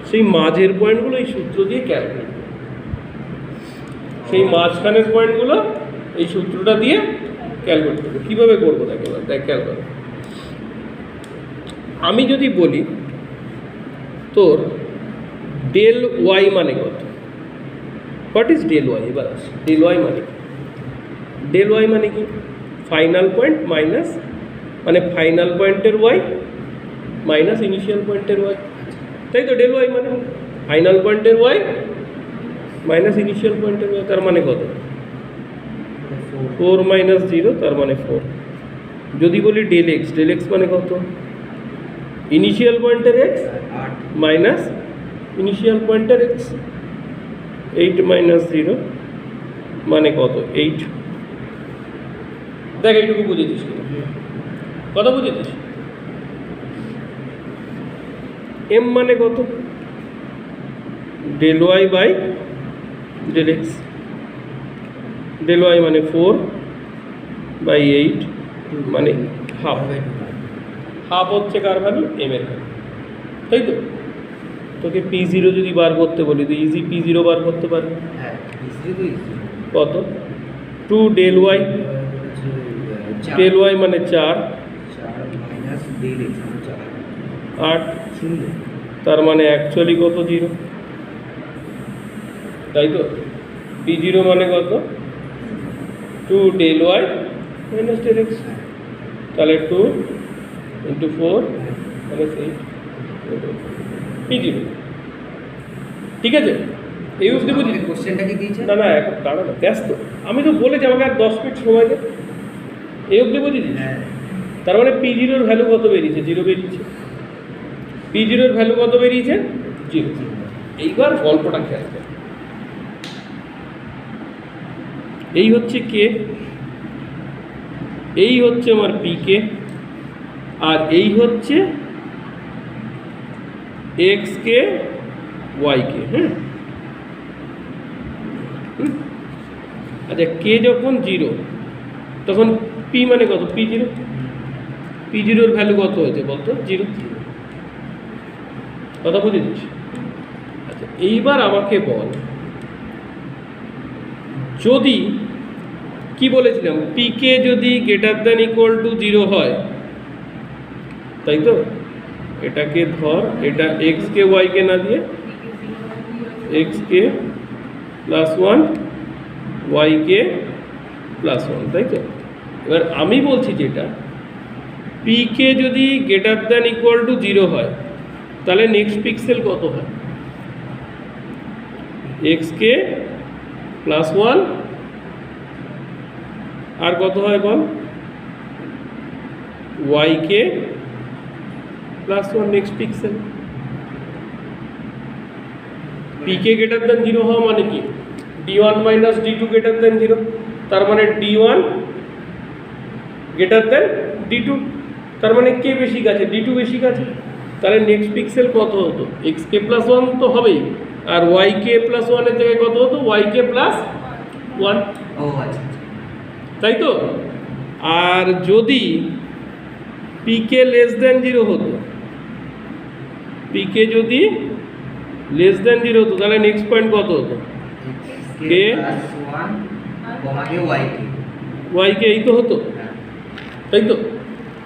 সেই মাঝের পয়েন্টগুলো এই সূত্র দিয়ে ক্যালকুলেট করবে, সেই মাঝখানের পয়েন্টগুলো এই সূত্রটা দিয়ে ক্যালকুলেট করবে। কীভাবে করবো দেখ এবার, দেখ খেয়াল করো। আমি যদি বলি তোর ডেল ওয়াই মানে কত? What is del Y? এবার আস, ডেল ওয়াই মানে কি? ডেল ওয়াই মানে কি? ফাইনাল পয়েন্ট মাইনাস, মানে ফাইনাল পয়েন্টের ওয়াই মাইনাস ইনিশিয়াল পয়েন্টের ওয়াই, তাই তো? ডেল ওয়াই মানে ফাইনাল পয়েন্টের ওয়াই মাইনাস ইনিশিয়াল পয়েন্টের ওয়াই, তার মানে কত? 4 মাইনাস 0, তার মানে 4। যদি বলি ডেল এক্স, ডেল এক্স মানে কত? ইনিশিয়াল পয়েন্টের এক্স মাইনাস ইনিশিয়াল পয়েন্টের এক্স। 8 মাইনাস 0 মানে কত? 8। দেখ এইটুকু বুঝেছিস কিনা? কথা বুঝেছিস? এম মানে কত? Del Y by del X. Del Y মানে 4 বাই 8 মানে হাফ। হাফ হচ্ছে কার ভ্যালু? এম এর ভ্যালু, তাই তো? তোকে P0 যদি বার করতে বলি তো ইজি P0 বার করতে পারবি। কত? 2 ডেল ওয়াই। ডেল ওয়াই মানে 4 8, তার মানে অ্যাকচুয়ালি কত? 0, তাই তো? P0 মানে কত? 2 del Y minus del X. তাহলে 2 ইন্টু 4 মানে 8 P0। ঠিক আছে, এই অবধি বুঝি? কোশ্চেনটা কি দিয়েছে? না না এখন দাঁড়া না, ব্যস্ত। আমি তো বলেছি আমাকে আর 10 মিনিট সময় দে। এই অবধি বুঝেছিস? হ্যাঁ। তার মানে P0 এর ভ্যালু কত বেরিয়েছে? 0 বেরিয়েছে। P0 এর ভ্যালু কত বেরিয়েছে? 0। এইবার গল্পটা খেয়াল কর। এই হচ্ছে কে, এই হচ্ছে আমার পিকে, আর এই হচ্ছে এক্স কে ওয়াই কে। হ্যাঁ, আচ্ছা কে যখন 0 তখন পি মানে কত? P0। P0 এর ভ্যালু কত হয়েছে বলতো? 0। কথা বুঝেছিস? আচ্ছা এইবার আমাকে বল, যদি কি বলেছিলাম, পিকে যদি গ্রেটার দ্যান ইকুয়াল টু 0 হয়, তাই তো? এটাকে ধর, এটা এক্স কে ওয়াই কে না দিয়ে x k plus 1 Y k plus 1, তাই তো? এবার আমি বলছি যেটা, পিকে যদি গ্রেটার দ্যান ইকুয়াল টু 0 হয় তাহলে নেক্সট পিক্সেল কত হয়? এক্স কে প্লাস 1 আর কত হয় বল? Y k plus 1 next pixel. পিকে গ্রেটার দ্যান 0 হওয়া মানে কি? d1 minus d2 greater than 0, তার মানে d1 গ্রেটার দ্যান d2, তার মানে কে বেশি কাছে? d2 বেশি কাছে। তাহলে নেক্সট পিক্সেল কত হতো? এক্স কে প্লাস 1 তো হবেই, আর ওয়াই কে প্লাস 1 এর জায়গায় কত হতো? ওয়াই কে প্লাস 1, ও আচ্ছা আচ্ছা। তাই তো? আর যদি পিকে লেস দেন 0 হতো, পিকে যদি লেস দেন 0 হতো, তাহলে নেক্সট পয়েন্ট কত হতো? k K প্লাস 1 কমা কে y কে। ওয়াইকে এই তো হতো, হ্যাঁ। তাই তো?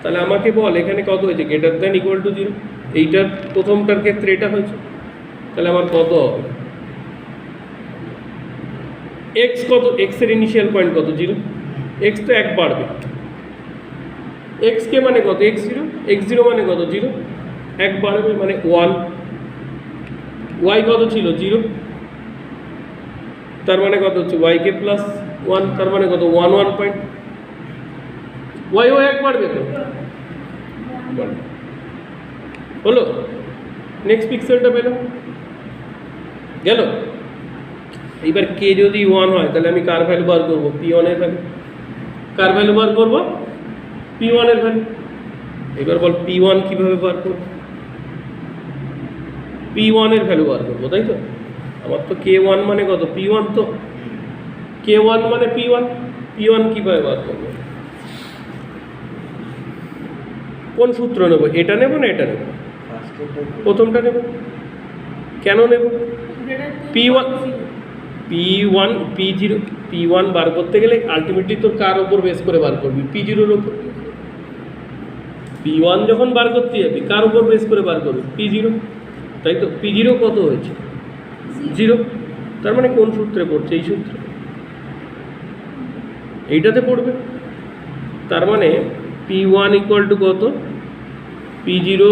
তাহলে আমাকে বল এখানে কত হয়েছে, গ্রেটার দেন ইকুয়াল টু 0। এইটার প্রথমটার ক্ষেত্রে এটা হয়েছে, তাহলে আমার কত হবে? এক্স কত, এক্সের ইনিশিয়াল পয়েন্ট কত? 0। এক্স তো 1 বাড়বে, এক্স কে মানে কত? x0, x0 মানে কত? 0, 1 বাড়বে মানে 1। ওয়াই কত ছিল? 0, তার মানে কত হচ্ছে? ওয়াই কে প্লাস 1, তার মানে কত? 1 1 পয়েন্ট। ওয়াইও 1 বাড়বে তো, বাড়বে। হলো, নেক্সট পিক্সেলটা পেলাম, গেল। এইবার কে যদি 1 হয়, তাহলে আমি কার ভ্যালু বার করবো? p1 এর ভ্যালু। কার ভ্যালু বার করবো? p1 এর ভ্যালু। এবার বল p1 কিভাবে বার করবো? p1 এর ভ্যালু বার করবো, তাই তো? আমার তো k1 মানে কত? p1 তো, k1 মানে p1, p1 কিভাবে বার করবো? কোন সূত্র নেব? এটা নেব না এটা নেব? প্রথমটা নেব। কেন নেব? p1 p1 বার করতে গেলে আলটিমেটলি তোর কার ওপর বেস করে বার করবি? p0 এর ওপর। p1 যখন বার করতে যাবি, কার উপর বেস করে বার করবি? p0, তাই তো? p0 কত হয়েছে? 0। তার মানে কোন সূত্রে পড়ছে? এই সূত্রে, এইটাতে পড়বে। তার মানে p1 ইকুয়াল টু কত? p0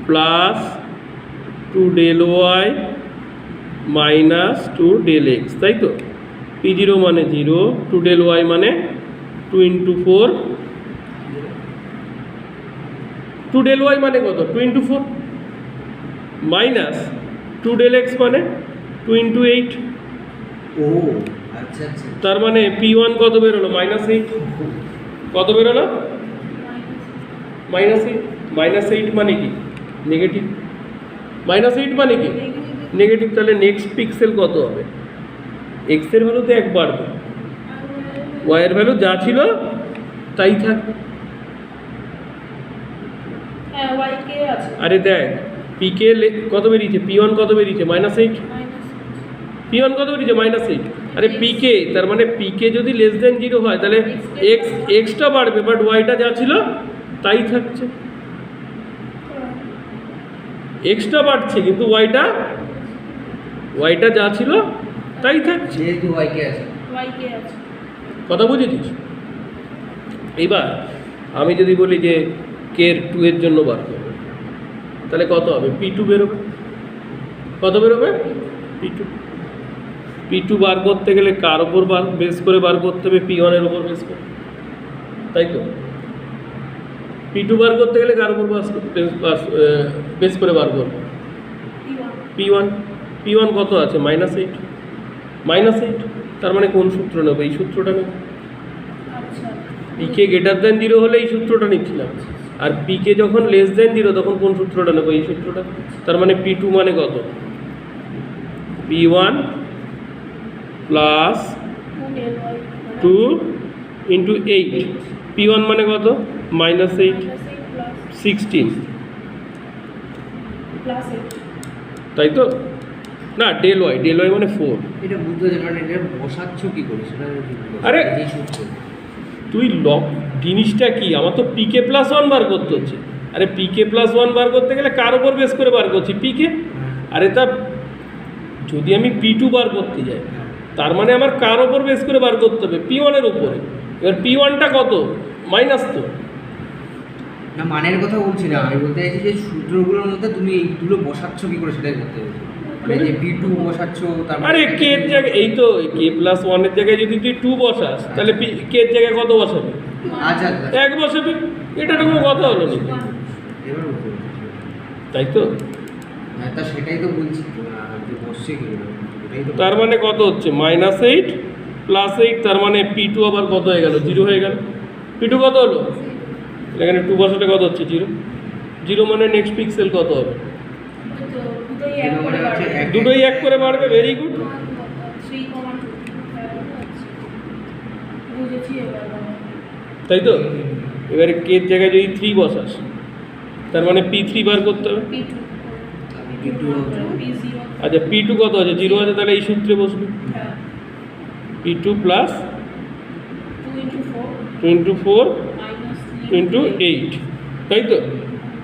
plus 2 del Y minus 2 del x, তাই তো? p0 মানে 0, 2 ডেল ওয়াই মানে 2 ইন্টু 4, 2 ডেল ওয়াই মানে কত? 2 ইন্টু 4 মাইনাস 2 ডেল এক্স মানে 2 ইন্টু 8। ও আচ্ছা আচ্ছা। তার মানে p1 কত বেরোলো? -8। কত বেরোলো? -8। -8 মানে কি? নেগেটিভ। -8 মানে কি? নেগেটিভ। তাহলে নেক্সট পিক্সেল কত হবে? এক্স এর ভ্যালু তো 1 বাড়বে, ওয়াই এর ভ্যালু যা ছিল তাই থাকবে। হ্যাঁ ওয়াইকে আছে। আরে দেখ, পিকে কত বেরিয়েছে? p1 কত বেরিয়েছে? -8। p1 কত বেরিয়েছে? -8। আরে পিকে, তার মানে পিকে যদি লেস দেন 0 হয়, তাহলে এক্সটা বাড়বে, বাট ওয়াইটা যা ছিল তাই থাকছে। এক্সটা বাড়ছে কিন্তু ওয়াইটা যা ছিল তাই থাকছে। যেহেতু y কে আছে। ওয়াইকে আছে। কথা বুঝেছিস? এইবার আমি যদি বলি যে কে 2 এর জন্য বার করবে, তাহলে কত হবে? p2 বেরোবে। কত বেরোবে? p2 বার করতে গেলে কার ওপর বেস করে বার করতে হবে? p1 এর ওপর বেস করে, তাই তো? p2 বার করতে গেলে কার ওপর বেস করে বার করবো? p1 কত আছে? -8। -8, তার মানে কোন সূত্র নেব? এই সূত্রটা নেব। আচ্ছা। পিকে গ্রেটার দেন 0 হলে এই সূত্রটা নিচ্ছিলাম, আর পিকে যখন লেস দেন 0 তখন কোন সূত্রটা নেব? এই সূত্রটা। তার মানে p2 মানে কত? p1 plus 2 into 8। p1 মানে কত? -8, 16, তাই তো? না, ডেল ওয়াই মানে 4। এটা বুঝতে পারছি, মানে এটা বসাচ্ছ কি করে সেটা আরে! এই সূত্র। তুই জিনিসটা কি? আমার তো পিকে প্লাস 1 বার করতে হচ্ছে। আরে পিকে প্লাস 1 বার করতে গেলে কার ওপর বেস করে বার করছি? পিকে। আরে তা যদি আমি p2 বার করতে যাই, তার মানে আমার কার ওপর বেস করে বার করতে হবে? p1 এর উপরে। এবার p1টা কত? মাইনাস তো। না মানের কথা বলছি না, আমি বলতে চাইছি যে সূত্রগুলোর মধ্যে তুমি এইগুলো বসাচ্ছ কি করে সেটাই বলতে চাইছি। মানে যে p2 বসাচ্ছ, তারপরে আরে কে এর জায়গায়, এই তো k প্লাস 1 এর জায়গায় যদি তুই 2 বসাস, তাহলে কে এর জায়গায় কত বসাবি? আচ্ছা আচ্ছা 1 বসাবি। এটা তো কোনো কথা হলো না, এবার বুঝতে পেরেছি। তাই তো? হ্যাঁ তা সেটাই তো বলছি যে বসছে কি করে, এটাই তো। তার মানে কত হচ্ছে? -8 প্লাস 8, তার মানে p2 আবার কত হয়ে গেল? 0 হয়ে গেল। p2 কত হলো? এখানে 2 বসাতে কত হচ্ছে? 0 মানে নেক্সট পিক্সেল কত হবে? দুটোই 1 করে বাড়বে। Very good. বুঝেছি এবার তাই তো? এবারে কে জায়গায় যদি 3 বসাস, তার মানে P3 বার করতে হবে। P2 আচ্ছা P2 কত আছে? 0 আছে, তাহলে এই সূত্রে বসবে P2 প্লাস 2 ইন্টু 4 ইন্টু 8, তাই তো?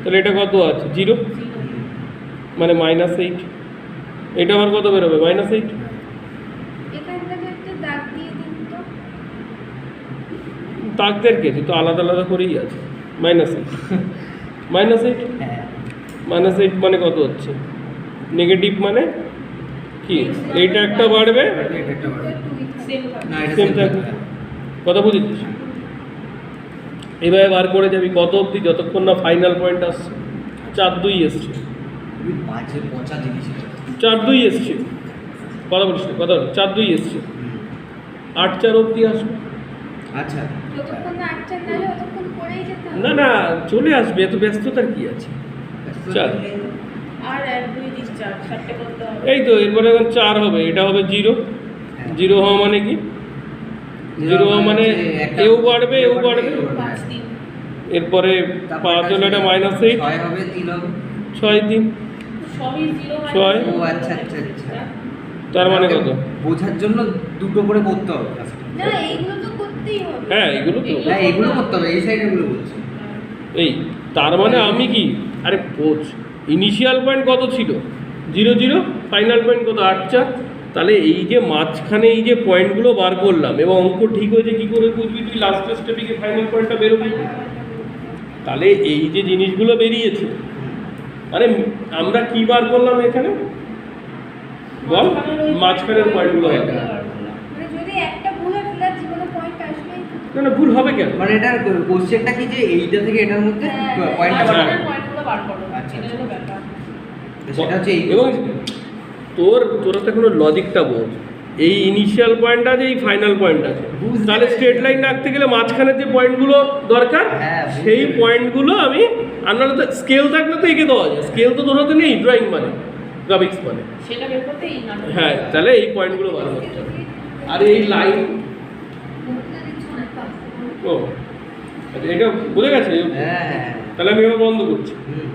তাহলে এটা কত আছে? 0, মানে -8। এটা আবার কত বেরোবে? -8। এখানটাতে একটা দাগ দিয়ে দিন তো। তাকদের কেছি তো আলাদা আলাদা করেই আছে। -8 -8 হ্যাঁ -8 মানে কত হচ্ছে? নেগেটিভ মানে কি? এইটা একটা বাড়বে, এটা একটা বাড়বে। সেম না এটা Same same থাকবে। থাকবে। কথা বুঝেছিস? এভাবে বার করে যাবি কত অবধি? যতক্ষণ না ফাইনাল পয়েন্ট আসছে। 4-2 এসছে, খুবই বাজে পচা জিনিস এটা। 4-2 এসছে। কথা বলিস না, কথা বল। 4-2 এসছে, 8-4 অবধি আসবে। আচ্ছা যতক্ষণ না আটটা না হয় ততক্ষণ করেই যেতে হবে। না না, চলে আসবে, এত ব্যস্ততার কি আছে? চার। আর 1 2 3 4 চারটে করতে হবে। এই তো, এরপরে এখন 4 হবে, এটা হবে 0। 0 হওয়া মানে কি? 0 হওয়া মানে এও বাড়বে, এও বাড়বে। 5 3 এরপরে 5 হলে এটা -8, 6 হবে 3 হবে। 6 3, সবই 0 ছয়। ও আচ্ছা আচ্ছা আচ্ছা। তার মানে কত? বোঝার জন্য দুটো করে করতে হবে first এ। না এইগুলো তো করতেই হবে। হ্যাঁ, এগুলো তো হ্যাঁ এগুলো করতে হবে, এই সাইডের গুলো বলছি। এই, তার মানে আমি কি, আরে বোঝ, ইনিশিয়াল পয়েন্ট কত ছিল? 0 0, ফাইনাল পয়েন্ট কত? 8-4। তাহলে এই যে মাঝখানে এই যে পয়েন্টগুলো বার করলাম, এবং অঙ্ক ঠিক হয়েছে কি করে বুঝবি? তুই লাস্টের স্টেপে গিয়ে ফাইনাল পয়েন্টটা বেরোবি। তাহলে এই যে জিনিসগুলো বেরিয়েছে, মানে আমরা কি বার করলাম এখানে বল? মাঝখানের পয়েন্টগুলো বার করলাম। মানে যদি একটা ভুল হয় তাহলে জীবনে পয়েন্ট আসবেই না। না না, ভুল হবে কেন? মানে এটার কোশ্চেনটা কি যে এইটা থেকে এটার মধ্যে পয়েন্টটা হ্যাঁ। বার করো। পয়েন্টগুলো বার করো। আচ্ছা, এটা হলো ব্যাপার। তো সেটা হচ্ছে এই এবং তোরা তো এখনো লজিকটা বোঝ। এই ইনিশিয়াল পয়েন্ট আছে, এই ফাইনাল পয়েন্ট আছে। বুঝতে তাহলে পেরেছি। স্ট্রেট লাইন রাখতে গেলে মাঝখানে যে পয়েন্টগুলো দরকার, হ্যাঁ, বুঝতে সেই পেরেছি। পয়েন্টগুলো আমি, আর নাহলে তো স্কেল থাকলে তো এঁকে দেওয়া যায়। স্কেল তো তোর হাতে নেই, ড্রয়িং মানে, গ্রাফিক্স মানে। সেটা বের করতে এই নাটক। হ্যাঁ, তাহলে এই পয়েন্টগুলো বার করতে হবে। আর এই লাইন, ও আচ্ছা, এটা বুঝে গেছে? হ্যাঁ হ্যাঁ তাহলে আমি এবার বন্ধ করছি। হুম